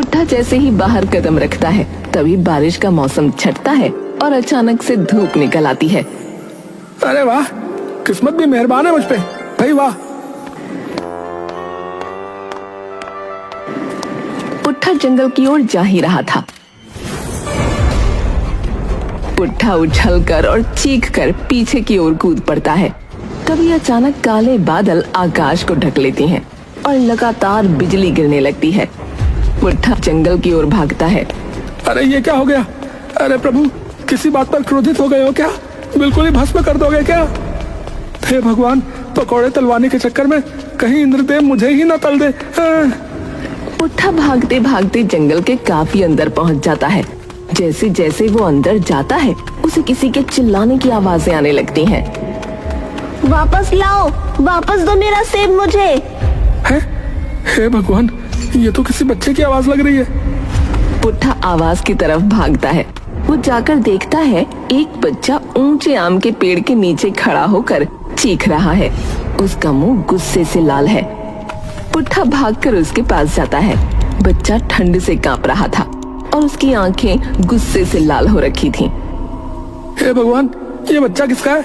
पुट्ठा जैसे ही बाहर कदम रखता है तभी बारिश का मौसम छटता है और अचानक से धूप निकल आती है। अरे वाह, किस्मत भी मेहरबान है मुझ पे, भाई वाह। पुट्ठा जंगल की ओर जा ही रहा था। पुट्ठा उछलकर और चीखकर पीछे की ओर कूद पड़ता है। तभी अचानक काले बादल आकाश को ढक लेते हैं और लगातार बिजली गिरने लगती है। पुट्ठा जंगल की ओर भागता है। अरे ये क्या हो गया? अरे प्रभु, किसी बात पर क्रोधित हो गए हो क्या? बिल्कुल ही भस्म कर दोगे क्या? हे भगवान, पकौड़े तलवाने के चक्कर में कहीं इंद्रदेव मुझे ही ना तल दे। पुट्ठा भागते भागते जंगल के काफी अंदर पहुंच जाता है। जैसे जैसे वो अंदर जाता है उसे किसी के चिल्लाने की आवाजें आने लगती हैं। वापस लाओ, वापस दो मेरा सेब मुझे। हे भगवान, ये तो किसी बच्चे की आवाज लग रही है। पुट्ठा आवाज की तरफ भागता है। वो जाकर देखता है एक बच्चा ऊंचे आम के पेड़ के नीचे खड़ा होकर चीख रहा है। उसका मुंह गुस्से से लाल है। पुट्ठा भागकर उसके पास जाता है। बच्चा ठंड से कांप रहा था और उसकी आंखें गुस्से से लाल हो रखी थीं। हे भगवान, ये बच्चा किसका है?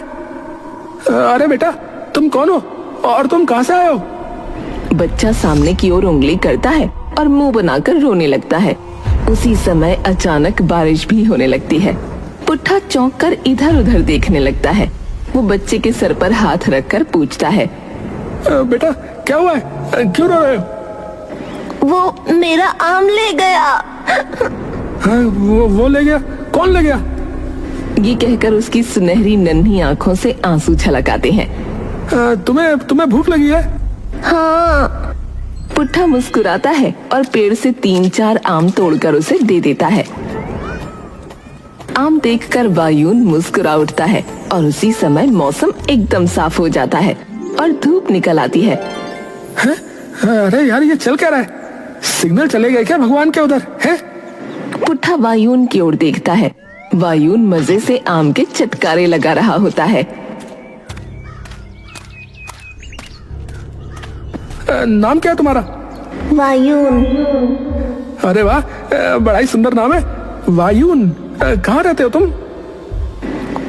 अरे बेटा, तुम कौन हो और तुम कहां से आए हो? बच्चा सामने की ओर उंगली करता है और मुंह बनाकर रोने लगता है। उसी समय अचानक बारिश भी होने लगती है। पुट्ठा चौंक कर इधर उधर देखने लगता है। वो बच्चे के सर पर हाथ रखकर पूछता है, बेटा क्या हुआ है? क्यों रो रहे हो? वो मेरा आम ले गया। हाँ, वो ले गया? कौन ले गया? ये कहकर उसकी सुनहरी नन्ही आंखों से आंसू छलक आते हैं। तुम्हें भूख लगी है? हाँ। पुट्ठा मुस्कुराता है और पेड़ से 3-4 आम तोड़कर उसे दे देता है। आम देखकर वायुन मुस्कुरा उठता है और उसी समय मौसम एकदम साफ हो जाता है और धूप निकल आती है। अरे यार, ये चल क्या रहा है? सिग्नल चले गए क्या भगवान के उधर? है? पुट्ठा वायुन की ओर देखता है। वायुन मजे से आम के चटकारे लगा रहा होता है। नाम क्या है तुम्हारा? वायुन। अरे वाह, बड़ा ही सुंदर नाम है, वायुन। कहाँ रहते हो तुम?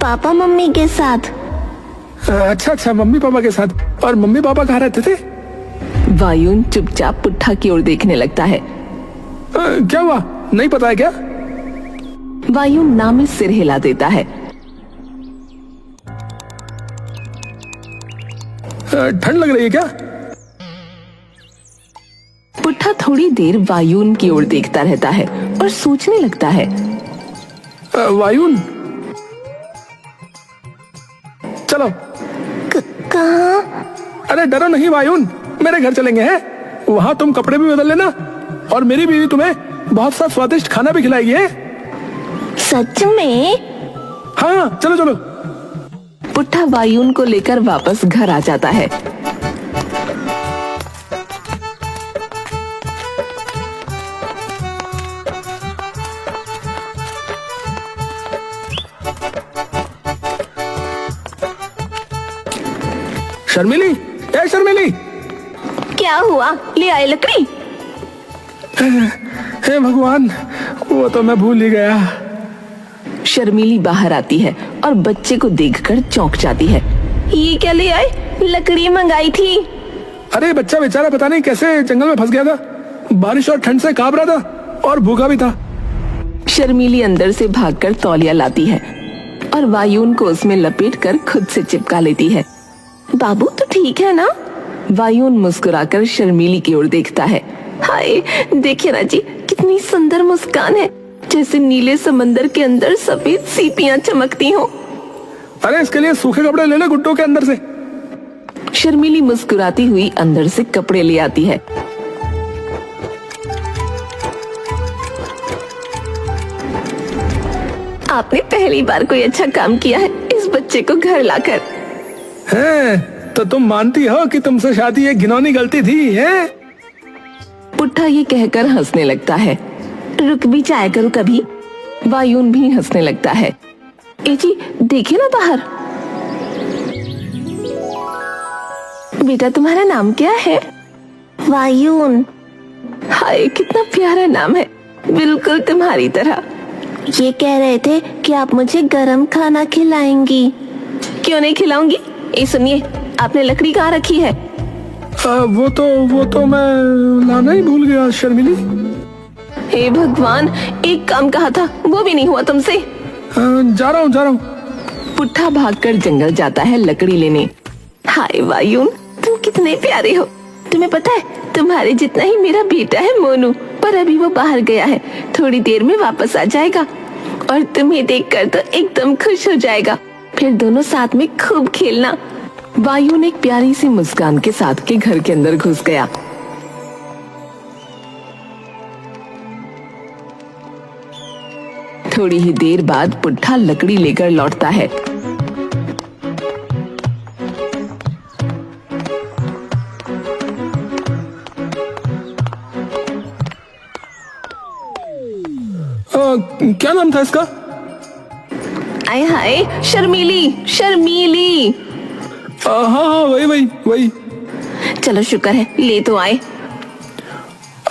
पापा मम्मी के साथ। अच्छा, मम्मी पापा के साथ। और मम्मी पापा कहाँ रहते थे? वायुन चुपचाप पुट्ठा की ओर देखने लगता है। क्या हुआ, नहीं पता है क्या? वायुन नाम में सिर हिला देता है। ठंड लग रही है क्या? पुट्ठा थोड़ी देर वायुन की ओर देखता रहता है और सोचने लगता है। वायुन, चलो। कहाँ? अरे डरो नहीं वायुन, मेरे घर चलेंगे हैं। वहाँ तुम कपड़े भी बदल लेना और मेरी बीवी तुम्हें बहुत सा स्वादिष्ट खाना भी खिलाएगी है। सच में? हाँ, चलो चलो। पुट्ठा वायुन को लेकर वापस घर आ जाता है। शर्मिली, ए शर्मिली। क्या हुआ? ले आए लकड़ी? हे भगवान, वो तो मैं भूल ही गया। शर्मिली बाहर आती है और बच्चे को देखकर चौंक जाती है। ये क्या ले आए? लकड़ी मंगाई थी। अरे बच्चा बेचारा पता नहीं कैसे जंगल में फंस गया था। बारिश और ठंड से कांप रहा था और भूखा भी था। शर्मिली अंदर से भागकर तौलिया लाती है और वायुन को उसमें लपेटकर खुद से चिपका लेती है। बाबू तो ठीक है ना? वायुन मुस्कुराकर शर्मिली की ओर देखता है। हाय, देखिए ना जी, कितनी सुंदर मुस्कान है, जैसे नीले समंदर के अंदर सफेद सीपियां चमकती हो। अरे इसके लिए सूखे कपड़े ले ले गुड्डों के अंदर से। शर्मिली मुस्कुराती हुई अंदर से कपड़े ले आती है। आपने पहली बार कोई अच्छा काम किया है इस बच्चे को घर लाकर। है, तो तुम मानती हो कि तुमसे शादी एक घिनौनी गलती थी? है? पुट्ठा ये कहकर हंसने लगता है। रुक भी जाया करो कभी। वायुन भी हंसने लगता है। ए जी, देखिए ना बाहर। बेटा, तुम्हारा नाम क्या है? वायुन। हाय कितना प्यारा नाम है, बिल्कुल तुम्हारी तरह। ये कह रहे थे कि आप मुझे गरम खाना खिलाएंगी। क्यों नहीं खिलाऊंगी? ये सुनिए, आपने लकड़ी कहाँ रखी है? वो तो मैं लाना ही भूल गया शर्मिली। हे भगवान, एक काम कहा था वो भी नहीं हुआ तुमसे। जा रहा हूँ। पुट्ठा भागकर जंगल जाता है लकड़ी लेने। हाय वायुन, तुम कितने प्यारे हो। तुम्हें पता है तुम्हारे जितना ही मेरा बेटा है मोनू, पर अभी वो बाहर गया है, थोड़ी देर में वापस आ जाएगा और तुम्हें देखकर तो एकदम खुश हो जाएगा। फिर दोनों साथ में खूब खेलना। वायुन एक प्यारी सी मुस्कान के साथ के घर के अंदर घुस गया। थोड़ी ही देर बाद पुट्ठा लकड़ी लेकर लौटता है। क्या नाम था इसका? आय हाय, शर्मीली। हाँ वही। चलो शुक्र है ले तो आए।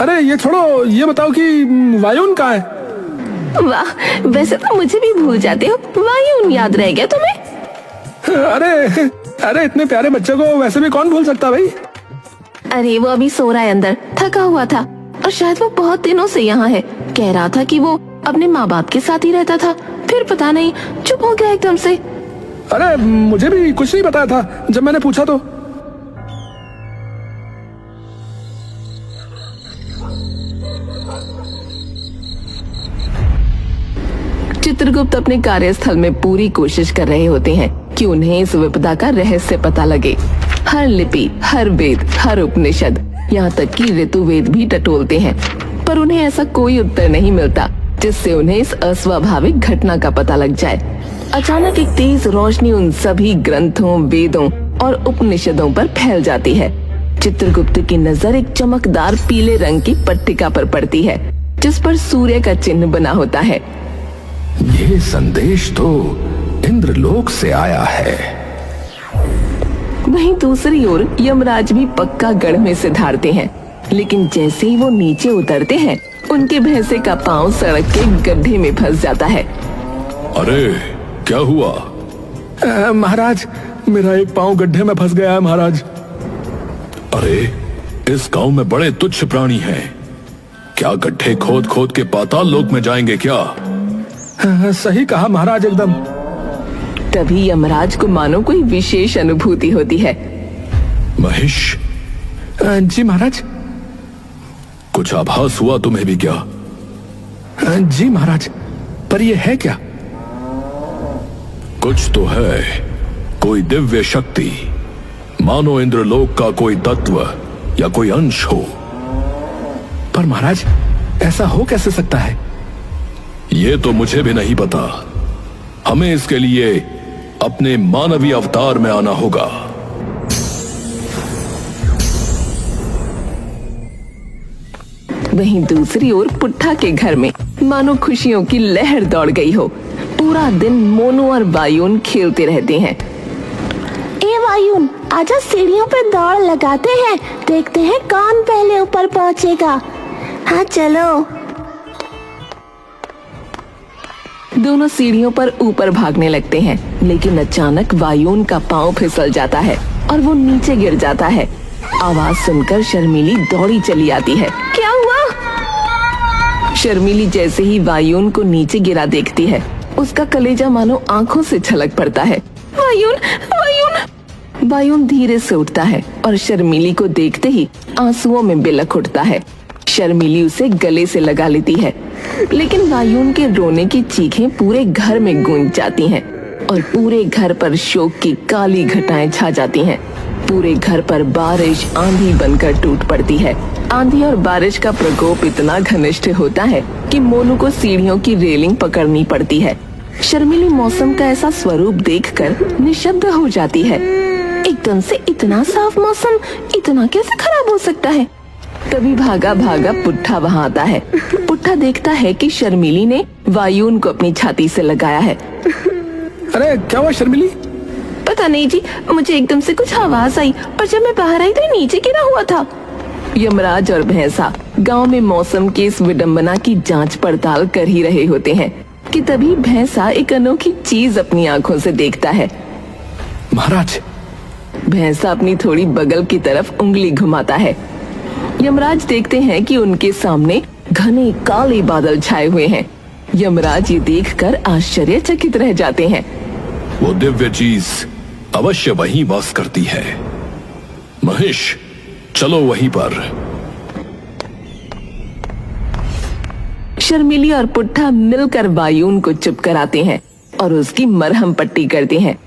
अरे ये छोड़ो, ये बताओ कि वायुन कहाँ है? वाह, वैसे तो मुझे भी भूल जाते हो, वायुन याद रह गया तुम्हें? अरे इतने प्यारे बच्चे को वैसे भी कौन भूल सकता भाई। अरे वो अभी सो रहा है अंदर, थका हुआ था और शायद वो बहुत दिनों से यहाँ है। कह रहा था कि वो अपने माँ बाप के साथ ही रहता था, फिर पता नहीं चुप हो गया एकदम से। अरे मुझे भी कुछ नहीं बताया था जब मैंने पूछा तो। चित्रगुप्त अपने कार्यस्थल में पूरी कोशिश कर रहे होते हैं कि उन्हें इस विपदा का रहस्य पता लगे। हर लिपि, हर वेद, हर उपनिषद, यहाँ तक कि ऋतुवेद भी टटोलते हैं, पर उन्हें ऐसा कोई उत्तर नहीं मिलता जिससे उन्हें इस अस्वाभाविक घटना का पता लग जाए। अचानक एक तेज रोशनी उन सभी ग्रंथों, वेदों और उपनिषदों पर फैल जाती है। चित्रगुप्त की नजर एक चमकदार पीले रंग की पट्टिका पर पड़ती है जिस पर सूर्य का चिन्ह बना होता है। ये संदेश तो इंद्रलोक से आया है। वहीं दूसरी ओर यमराज भी पक्का गढ़ में से धारते हैं, लेकिन जैसे ही वो नीचे उतरते हैं उनके भैंसे का पांव सड़क के गड्ढे में फंस जाता है। अरे क्या हुआ? महाराज, मेरा एक पांव गड्ढे में फंस गया है महाराज। अरे इस गांव में बड़े तुच्छ प्राणी हैं, क्या गड्ढे खोद खोद के पाताल लोक में जाएंगे क्या? सही कहा महाराज एकदम। तभी यमराज को मानो कोई विशेष अनुभूति होती है। महेश। जी महाराज। कुछ आभास हुआ तुम्हें भी क्या? जी महाराज, पर ये है क्या? कुछ तो है, कोई दिव्य शक्ति, मानो इंद्रलोक का कोई तत्व या कोई अंश हो। पर महाराज, ऐसा हो कैसे सकता है? ये तो मुझे भी नहीं पता। हमें इसके लिए अपने मानवीय अवतार में आना होगा। वहीं दूसरी ओर पुट्ठा के घर में मानो खुशियों की लहर दौड़ गई हो। पूरा दिन मोनू और वायुन खेलते रहते हैं। ए वायुन, आजा सीढ़ियों पे दौड़ लगाते हैं, देखते हैं कौन पहले ऊपर पहुंचेगा। हाँ चलो। दोनों सीढ़ियों पर ऊपर भागने लगते हैं, लेकिन अचानक वायुन का पांव फिसल जाता है और वो नीचे गिर जाता है। आवाज सुनकर शर्मिली दौड़ी चली आती है। क्या हुआ? शर्मिली जैसे ही वायुन को नीचे गिरा देखती है, उसका कलेजा मानो आंखों से छलक पड़ता है। वायुन धीरे से उठता है और शर्मिली को देखते ही आंसुओं में बिलख उठता है। शर्मिली उसे गले से लगा लेती है, लेकिन वायुन के रोने की चीखें पूरे घर में गूंज जाती हैं और पूरे घर पर शोक की काली घटाएं छा जाती हैं। पूरे घर पर बारिश आंधी बनकर टूट पड़ती है। आंधी और बारिश का प्रकोप इतना घनिष्ठ होता है कि मोनू को सीढ़ियों की रेलिंग पकड़नी पड़ती है। शर्मिली मौसम का ऐसा स्वरूप देखकर निशब्द हो जाती है। एकदम से इतना साफ मौसम इतना कैसे खराब हो सकता है? तभी भागा भागा पुट्ठा वहाँ आता है। पुट्ठा देखता है कि शर्मिली ने वायुन को अपनी छाती से लगाया है। अरे क्या हुआ शर्मिली? पता नहीं जी, मुझे एकदम से कुछ आवाज आई, पर जब मैं बाहर आई तो नीचे गिरा हुआ था। यमराज और भैंसा गांव में मौसम की इस विडंबना की जांच पड़ताल कर ही रहे होते हैं कि तभी भैंसा एक अनोखी चीज अपनी आंखों से देखता है। महाराज, भैंसा अपनी थोड़ी बगल की तरफ उंगली घुमाता है। यमराज देखते हैं कि उनके सामने घने काले बादल छाए हुए हैं। यमराज ये देखकर आश्चर्यचकित रह जाते हैं। वो दिव्य चीज अवश्य वहीं वास करती है। महेश, चलो वहीं पर। शर्मिली और पुट्ठा मिलकर वायुन को चुप कराते हैं और उसकी मरहम पट्टी करते हैं।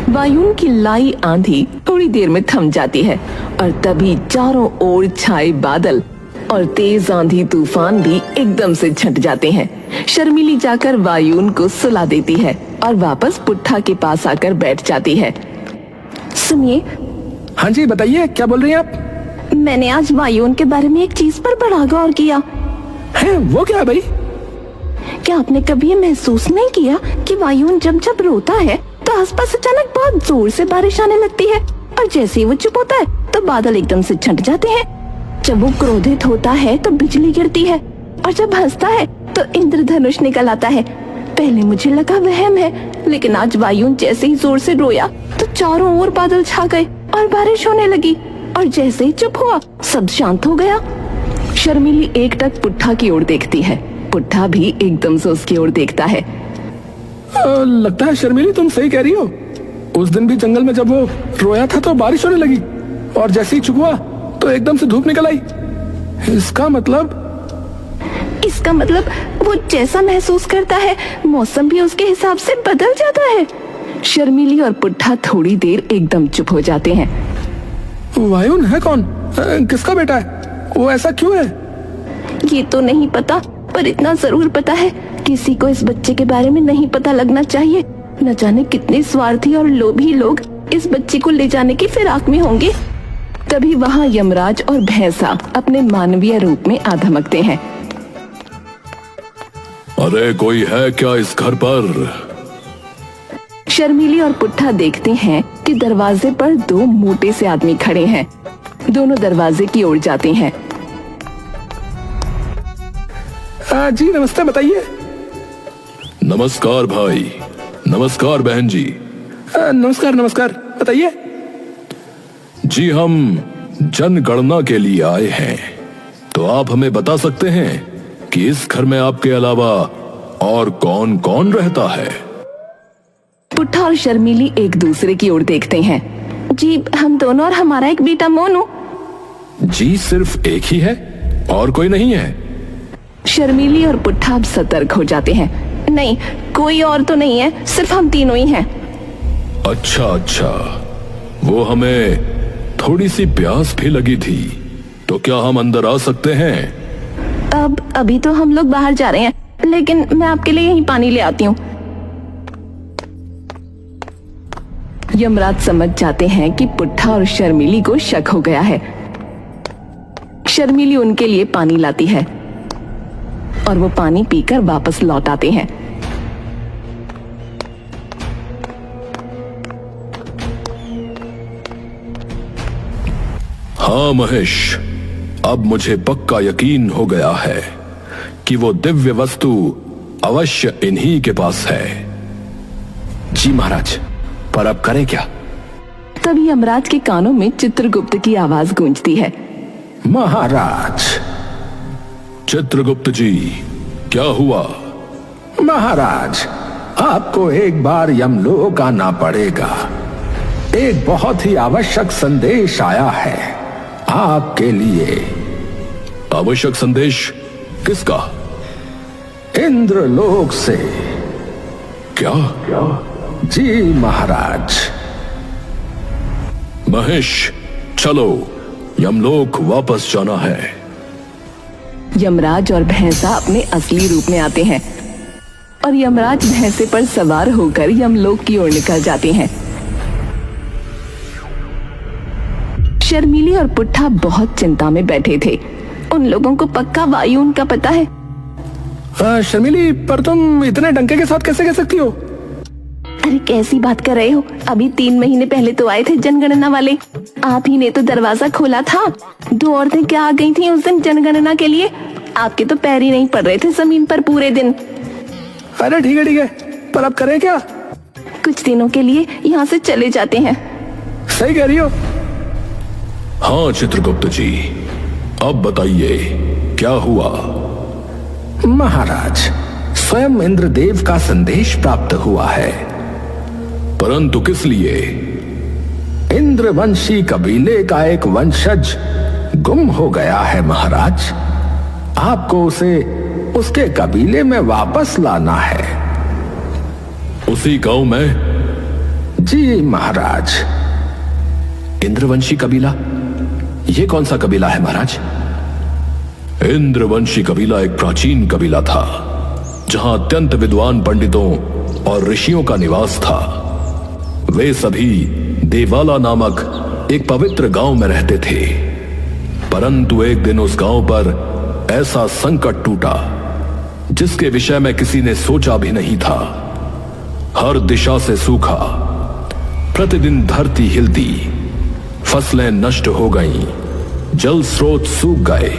वायुन की लाई आंधी थोड़ी देर में थम जाती है और तभी चारों ओर छाए बादल और तेज आंधी तूफान भी एकदम से छट जाते हैं। शर्मिली जाकर वायुन को सुला देती है और वापस पुट्ठा के पास आकर बैठ जाती है। सुनिए, हाँ जी बताइए, क्या बोल रही हैं आप? मैंने आज वायुन के बारे में एक चीज पर बड़ा गौर किया। है वो क्या भाई? क्या आपने कभी ये महसूस नहीं किया कि वायुन जब जब रोता है तो आसपास अचानक बहुत जोर से बारिश आने लगती है और जैसे ही वो चुप होता है तो बादल एकदम से छट जाते हैं। जब वो क्रोधित होता है तो बिजली गिरती है और जब हंसता है तो इंद्रधनुष निकल आता है। पहले मुझे लगा वहम है, लेकिन आज वायुन जैसे ही जोर से रोया तो चारों ओर बादल छा गए और बारिश होने लगी और जैसे ही चुप हुआ सब शांत हो गया। शर्मिली एकटक पुट्ठा की ओर देखती है। पुट्ठा भी एकदम से उसकी ओर देखता है। लगता है शर्मिली तुम सही कह रही हो। उस दिन भी जंगल में जब वो रोया था तो बारिश होने लगी और जैसे ही चुप हुआ तो एकदम से धूप निकल आई। इसका मतलब वो जैसा महसूस करता है मौसम भी उसके हिसाब से बदल जाता है। शर्मिली और पुट्ठा थोड़ी देर एकदम चुप हो जाते हैं। वायुन है कौन? किसका बेटा है? वो ऐसा क्यों है? ये तो नहीं पता, पर इतना जरूर पता है किसी को इस बच्चे के बारे में नहीं पता लगना चाहिए। न जाने कितने स्वार्थी और लोभी लोग इस बच्चे को ले जाने की फिराक में होंगे। तभी वहाँ यमराज और भैंसा अपने मानवीय रूप में आ धमकते हैं। अरे कोई है क्या इस घर पर? शर्मिली और पुट्ठा देखते हैं कि दरवाजे पर दो मोटे से आदमी खड़े हैं। दोनों दरवाजे की ओर जाते हैं। जी नमस्ते, बताइए। नमस्कार भाई। नमस्कार बहन जी। नमस्कार नमस्कार, बताइए। जी हम जनगणना के लिए आए हैं, तो आप हमें बता सकते हैं कि इस घर में आपके अलावा और कौन कौन रहता है? पुट्ठा और शर्मिली एक दूसरे की ओर देखते हैं। जी हम दोनों और हमारा एक बेटा मोनू। जी सिर्फ एक ही है और कोई नहीं है? शर्मिली और पुट्ठा अब सतर्क हो जाते हैं। नहीं, कोई और तो नहीं है, सिर्फ हम तीनों ही हैं। अच्छा अच्छा, वो हमें थोड़ी सी प्यास भी लगी थी, तो क्या हम अंदर आ सकते हैं? अभी तो हम लोग बाहर जा रहे हैं, लेकिन मैं आपके लिए यहीं पानी ले आती हूँ। यमराज समझ जाते हैं कि पुट्ठा और शर्मिली को शक हो गया है। शर्मिली उनके लिए पानी लाती है और वो पानी पीकर वापस लौट आते हैं। हाँ महेश, अब मुझे पक्का यकीन हो गया है कि वो दिव्य वस्तु अवश्य इन्हीं के पास है। जी महाराज, पर अब करें क्या? तभी यमराज के कानों में चित्रगुप्त की आवाज गूंजती है। महाराज। चित्रगुप्त जी, क्या हुआ? महाराज, आपको एक बार यमलोक आना पड़ेगा। एक बहुत ही आवश्यक संदेश आया है आपके लिए। आवश्यक संदेश? किसका? इंद्रलोक से। क्या? जी महाराज। महेश, चलो, यमलोक वापस जाना है। यमराज और भैंसा अपने असली रूप में आते हैं और यमराज भैंसे पर सवार होकर यमलोक की ओर निकल जाते हैं। शर्मिली और पुट्ठा बहुत चिंता में बैठे थे। उन लोगों को पक्का वायुन का पता है। शर्मिली, पर तुम इतने डंके के साथ कैसे कह सकती हो? अरे कैसी बात कर रहे हो, अभी 3 महीने पहले तो आए थे जनगणना वाले, आप ही ने तो दरवाजा खोला था। 2 औरतें क्या आ गई थी उस दिन जनगणना के लिए, आपके तो पैर ही नहीं पड़ रहे थे जमीन पर पूरे दिन। अरे ठीक है, पर अब करें क्या? कुछ दिनों के लिए यहाँ से चले जाते हैं। सही कह रही हो। हाँ चित्रगुप्त जी, अब बताइए क्या हुआ? महाराज, स्वयं इंद्रदेव का संदेश प्राप्त हुआ है। परंतु किस लिए? इंद्रवंशी कबीले का एक वंशज गुम हो गया है महाराज। आपको उसे उसके कबीले में वापस लाना है। उसी गांव में? जी महाराज। इंद्रवंशी कबीला? ये कौन सा कबीला है महाराज? इंद्रवंशी कबीला एक प्राचीन कबीला था, जहां अत्यंत विद्वान पंडितों और ऋषियों का निवास था। वे सभी देवाला नामक एक पवित्र गांव में रहते थे। परंतु एक दिन उस गांव पर ऐसा संकट टूटा जिसके विषय में किसी ने सोचा भी नहीं था। हर दिशा से सूखा, प्रतिदिन धरती हिलती, फसलें नष्ट हो गईं, जल स्रोत सूख गए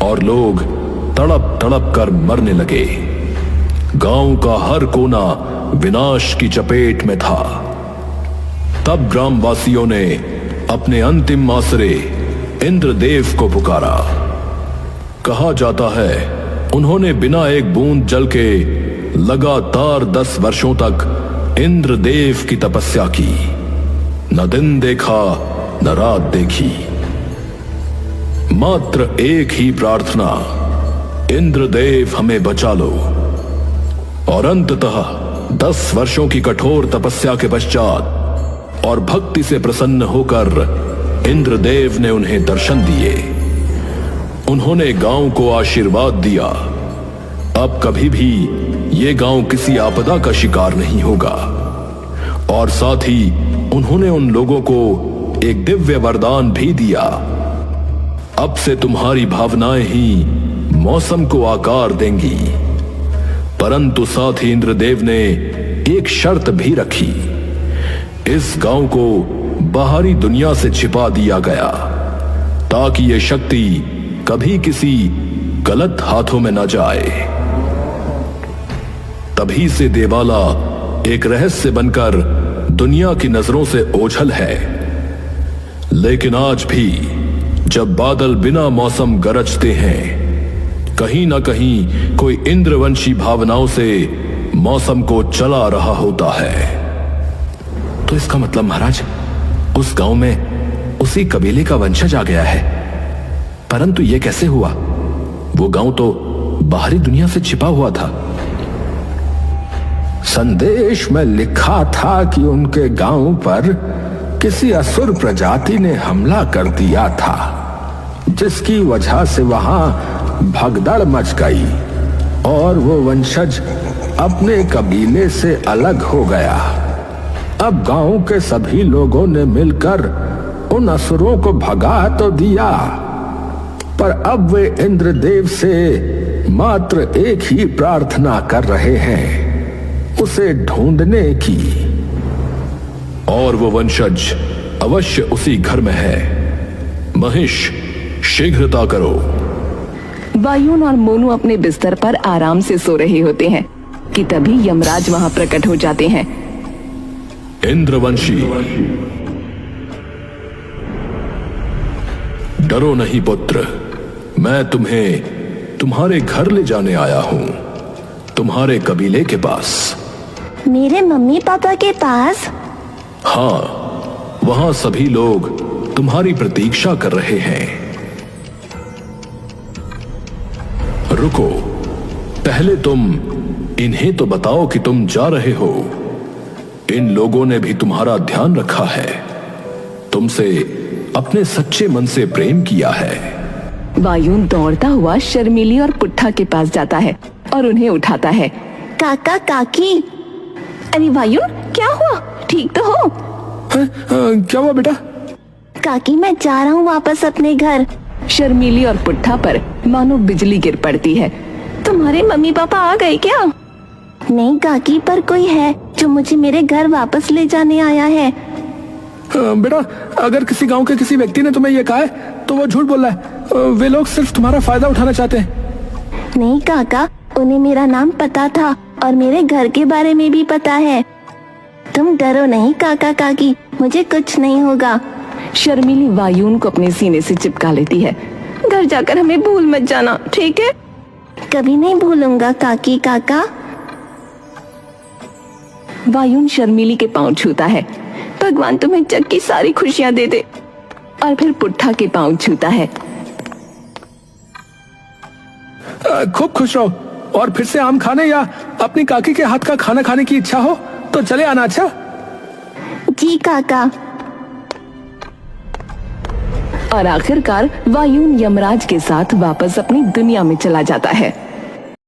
और लोग तड़प तड़प कर मरने लगे। गांव का हर कोना विनाश की चपेट में था। तब ग्रामवासियों ने अपने अंतिम आसरे इंद्रदेव को पुकारा। कहा जाता है उन्होंने बिना एक बूंद जल के लगातार 10 वर्षों तक इंद्रदेव की तपस्या की। न दिन देखा न रात देखी, मात्र एक ही प्रार्थना, इंद्रदेव हमें बचा लो। और अंततः 10 वर्षों की कठोर तपस्या के पश्चात और भक्ति से प्रसन्न होकर इंद्रदेव ने उन्हें दर्शन दिए। उन्होंने गांव को आशीर्वाद दिया, अब कभी भी ये गांव किसी आपदा का शिकार नहीं होगा। और साथ ही उन्होंने उन लोगों को एक दिव्य वरदान भी दिया, अब से तुम्हारी भावनाएं ही मौसम को आकार देंगी। परंतु साथ ही इंद्रदेव ने एक शर्त भी रखी, इस गांव को बाहरी दुनिया से छिपा दिया गया ताकि ये शक्ति कभी किसी गलत हाथों में न जाए। तभी से देवाला एक रहस्य बनकर दुनिया की नजरों से ओझल है। लेकिन आज भी जब बादल बिना मौसम गरजते हैं, कहीं ना कहीं कोई इंद्रवंशी भावनाओं से मौसम को चला रहा होता है। तो इसका मतलब महाराज, उस गांव में उसी कबीले का वंशज आ गया है। परंतु यह कैसे हुआ? वो गांव तो बाहरी दुनिया से छिपा हुआ था। संदेश में लिखा था कि उनके गांव पर किसी असुर प्रजाति ने हमला कर दिया था, जिसकी वजह से वहां भगदड़ मच गई और वो वंशज अपने कबीले से अलग हो गया। अब गांव के सभी लोगों ने मिलकर उन असुरों को भगा तो दिया, पर अब वे इंद्रदेव से मात्र एक ही प्रार्थना कर रहे हैं, उसे ढूंढने की। और वो वंशज अवश्य उसी घर में है। महिष, शीघ्रता करो। वायुन और मोनू अपने बिस्तर पर आराम से सो रहे होते हैं कि तभी यमराज वहां प्रकट हो जाते हैं। इंद्रवंशी, डरो नहीं पुत्र, मैं तुम्हें तुम्हारे घर ले जाने आया हूं, तुम्हारे कबीले के पास। मेरे मम्मी पापा के पास? हाँ, वहां सभी लोग तुम्हारी प्रतीक्षा कर रहे हैं। रुको, पहले तुम इन्हें तो बताओ कि तुम जा रहे हो। इन लोगों ने भी तुम्हारा ध्यान रखा है, तुमसे अपने सच्चे मन से प्रेम किया है। वायुन दौड़ता हुआ शर्मिली और पुट्ठा के पास जाता है और उन्हें उठाता है। काका काकी। अरे वायुन, क्या हुआ? ठीक तो हो? क्या हुआ बेटा? काकी, मैं जा रहा हूँ वापस अपने घर। शर्मिली और पुट्ठा पर मानो बिजली गिर पड़ती है। तुम्हारे मम्मी पापा आ गए क्या? नहीं काकी, पर कोई है जो मुझे मेरे घर वापस ले जाने आया है। बेटा, अगर किसी गांव के किसी व्यक्ति ने तुम्हें ये कहा है तो वो झूठ बोल रहा है। वे लोग सिर्फ तुम्हारा फायदा उठाना चाहते हैं। नहीं काका, उन्हें मेरा नाम पता था और मेरे घर के बारे में भी पता है। तुम डरो नहीं काका काकी, मुझे कुछ नहीं होगा। शर्मीली वायुन को अपने सीने से चिपका लेती है। घर जाकर हमें भूल मत जाना, ठीक है? कभी नहीं भूलूंगा काकी काका। वायुन शर्मीली के पांव छूता है। भगवान तुम्हें जग की सारी खुशियां दे दे। और फिर पुट्ठा के पांव छूता है। खूब खुश रहो और फिर से आम खाने या अपनी काकी के हाथ का खाना खाने की इच्छा हो तो चले आना। अच्छा जी काका। और आखिरकार वायुन यमराज के साथ वापस अपनी दुनिया में चला जाता है।